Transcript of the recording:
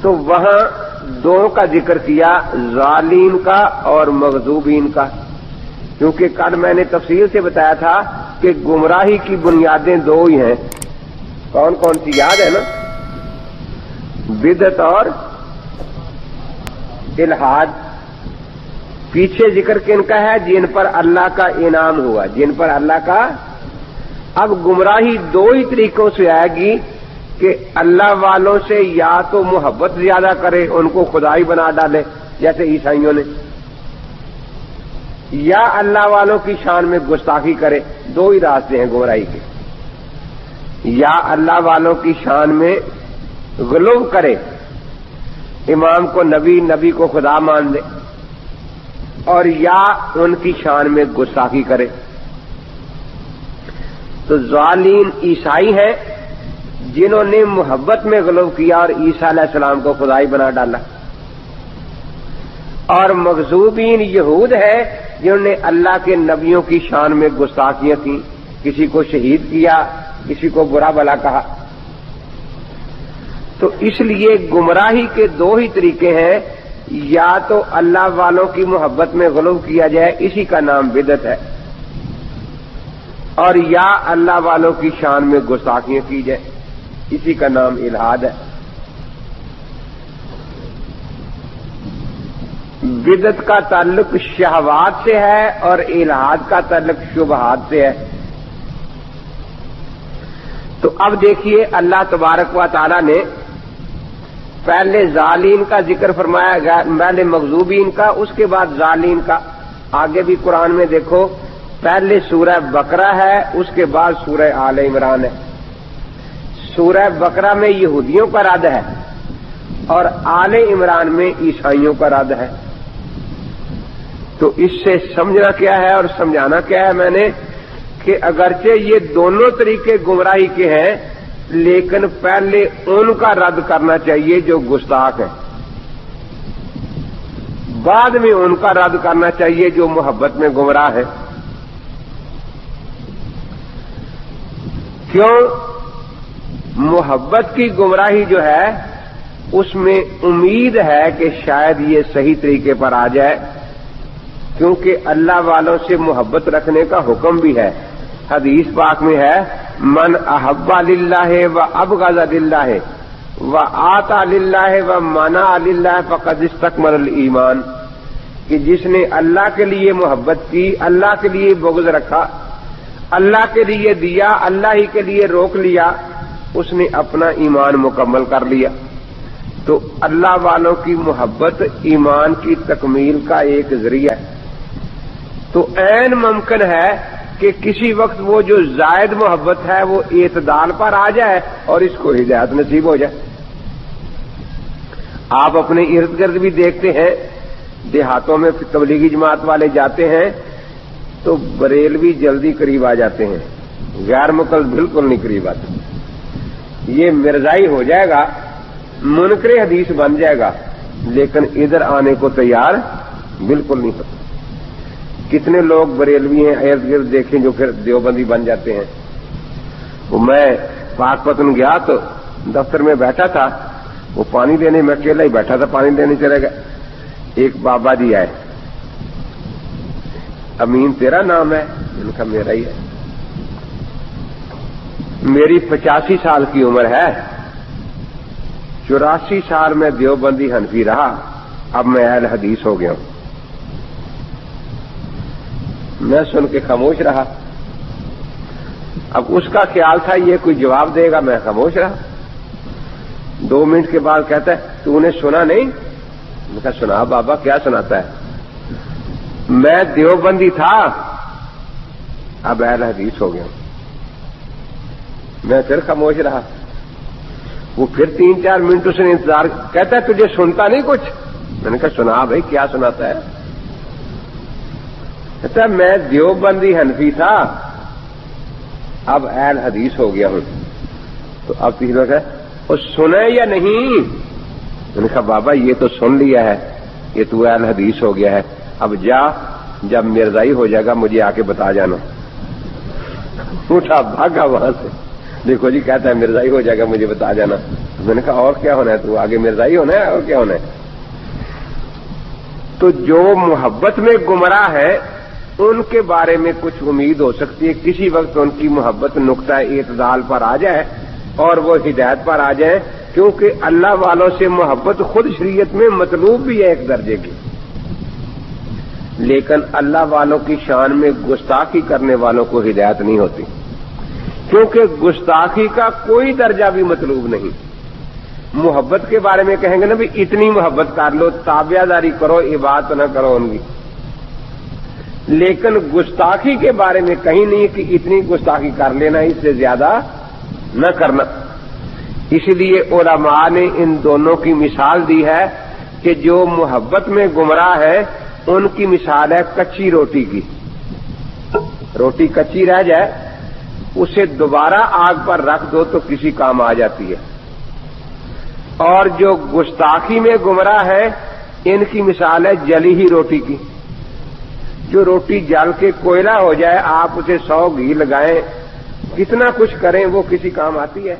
تو وہاں دو کا ذکر کیا، ظالین کا اور مغضوبین کا، کیونکہ کل میں نے تفصیل سے بتایا تھا کہ گمراہی کی بنیادیں دو ہی ہیں. کون کون سی یاد ہے نا؟ بدعت اور الحاد. پیچھے ذکر کن کا ہے؟ جن پر اللہ کا انعام ہوا، جن پر اللہ کا. اب گمراہی دو ہی طریقوں سے آئے گی کہ اللہ والوں سے یا تو محبت زیادہ کرے، ان کو خدائی بنا ڈالے جیسے عیسائیوں نے، یا اللہ والوں کی شان میں گستاخی کرے. دو ہی راستے ہیں گمراہی کے. یا اللہ والوں کی شان میں غلو کرے، امام کو نبی، نبی کو خدا مان لے، اور یا ان کی شان میں گستاخی کرے. تو ظالین عیسائی ہیں جنہوں نے محبت میں غلو کیا اور عیسیٰ علیہ السلام کو خدائی بنا ڈالا. اور مغضوبین یہود ہے جنہوں نے اللہ کے نبیوں کی شان میں گستاخیاں کی، کسی کو شہید کیا، کسی کو برا بھلا کہا. تو اس لیے گمراہی کے دو ہی طریقے ہیں، یا تو اللہ والوں کی محبت میں غلو کیا جائے، اسی کا نام بدعت ہے، اور یا اللہ والوں کی شان میں گستاخیاں کی جائے، اسی کا نام الحاد ہے. بدعت کا تعلق شہوات سے ہے اور الحاد کا تعلق شبہات سے ہے. تو اب دیکھیے اللہ تبارک و تعالی نے پہلے ظالین کا ذکر فرمایا گیا، پہلے مغضوبین کا، اس کے بعد ظالین کا. آگے بھی قرآن میں دیکھو، پہلے سورہ بقرہ ہے، اس کے بعد سورہ آل عمران ہے. سورہ بقرہ میں یہودیوں کا رد ہے اور آل عمران میں عیسائیوں کا رد ہے. تو اس سے سمجھنا کیا ہے اور سمجھانا کیا ہے میں نے کہ اگرچہ یہ دونوں طریقے گمراہی کے ہیں، لیکن پہلے ان کا رد کرنا چاہیے جو گستاخ ہیں، بعد میں ان کا رد کرنا چاہیے جو محبت میں گمراہ ہے. کیوں؟ محبت کی گمراہی جو ہے اس میں امید ہے کہ شاید یہ صحیح طریقے پر آ جائے، کیونکہ اللہ والوں سے محبت رکھنے کا حکم بھی ہے. حدیث پاک میں ہے، من احب للہ و ابغض للہ و آتا للہ و منع للہ فقد استکمل الایمان، کہ جس نے اللہ کے لیے محبت کی، اللہ کے لیے بغض رکھا، اللہ کے لیے دیا، اللہ ہی کے لیے روک لیا، اس نے اپنا ایمان مکمل کر لیا. تو اللہ والوں کی محبت ایمان کی تکمیل کا ایک ذریعہ ہے. تو عین ممکن ہے کہ کسی وقت وہ جو زائد محبت ہے وہ اعتدال پر آ جائے اور اس کو ہدایت نصیب ہو جائے. آپ اپنے ارد گرد بھی دیکھتے ہیں، دیہاتوں میں تبلیغی جماعت والے جاتے ہیں تو بریلوی جلدی قریب آ جاتے ہیں، غیر مقلد بالکل نہیں قریب آتے. یہ مرزائی ہو جائے گا، منکر حدیث بن جائے گا، لیکن ادھر آنے کو تیار بالکل نہیں ہوتا. کتنے لوگ بریلوی ہیں ارد گرد دیکھیں جو پھر دیوبندی بن جاتے ہیں. وہ میں پاک پتن گیا تو دفتر میں بیٹھا تھا، وہ پانی دینے میں اکیلا ہی بیٹھا تھا، پانی دینے چلے گئے. ایک بابا جی آئے، امین تیرا نام ہے؟ ان کا میرا ہی ہے. میری 85 سال کی عمر ہے، 84 سال میں دیوبندی حنفی رہا، اب میں اہل حدیث ہو گیا ہوں. میں سن کے خاموش رہا. اب اس کا خیال تھا یہ کوئی جواب دے گا، میں خاموش رہا. 2 منٹ کے بعد کہتا ہے تو نے سنا نہیں؟ میں کہا سنا بابا، کیا سناتا ہے؟ میں دیوبندی تھا، اب اہل حدیث ہو گیا ہوں. میں پھر خاموش رہا. وہ پھر 3-4 منٹ اس نے انتظار، کہتا ہے تجھے سنتا نہیں کچھ؟ میں نے کہا سنا بھائی، کیا سناتا ہے؟ کہتا ہے میں دیوبندی حنفی تھا، اب اہل حدیث ہو گیا ہوں. تو اب تیسرا کہ وہ سنے یا نہیں؟ میں نے کہا بابا یہ تو سن لیا ہے، یہ تو اہل حدیث ہو گیا ہے، اب جا، جب مرزائی ہو جائے گا مجھے آ کے بتا جانا. اٹھا بھاگا وہاں سے. دیکھو جی کہتا ہے مرزائی ہو جائے گا مجھے بتا جانا. میں نے کہا اور کیا ہونا ہے، تو آگے مرزائی ہونا ہے اور کیا ہونا ہے؟ تو جو محبت میں گمراہ ہے ان کے بارے میں کچھ امید ہو سکتی ہے، کسی وقت ان کی محبت نقطہ اعتدال پر آ جائے اور وہ ہدایت پر آ جائیں، کیونکہ اللہ والوں سے محبت خود شریعت میں مطلوب بھی ہے ایک درجے کی، لیکن اللہ والوں کی شان میں گستاخی کرنے والوں کو ہدایت نہیں ہوتی، کیونکہ گستاخی کا کوئی درجہ بھی مطلوب نہیں۔ محبت کے بارے میں کہیں گے نا بھی اتنی محبت کر لو، تابعہ داری کرو، عبادت نہ کرو ان کی، لیکن گستاخی کے بارے میں کہیں نہیں کہ اتنی گستاخی کر لینا، اس سے زیادہ نہ کرنا۔ اسی لیے علماء نے ان دونوں کی مثال دی ہے کہ جو محبت میں گمراہ ہے ان کی مثال ہے کچی روٹی کی۔ روٹی کچی رہ جائے، اسے دوبارہ آگ پر رکھ دو تو کسی کام آ جاتی ہے، اور جو گستاخی میں گمراہ ہے ان کی مثال ہے جلی ہی روٹی کی۔ جو روٹی جل کے کوئلہ ہو جائے، آپ اسے 100 گھی لگائیں، کتنا کچھ کریں، وہ کسی کام آتی ہے؟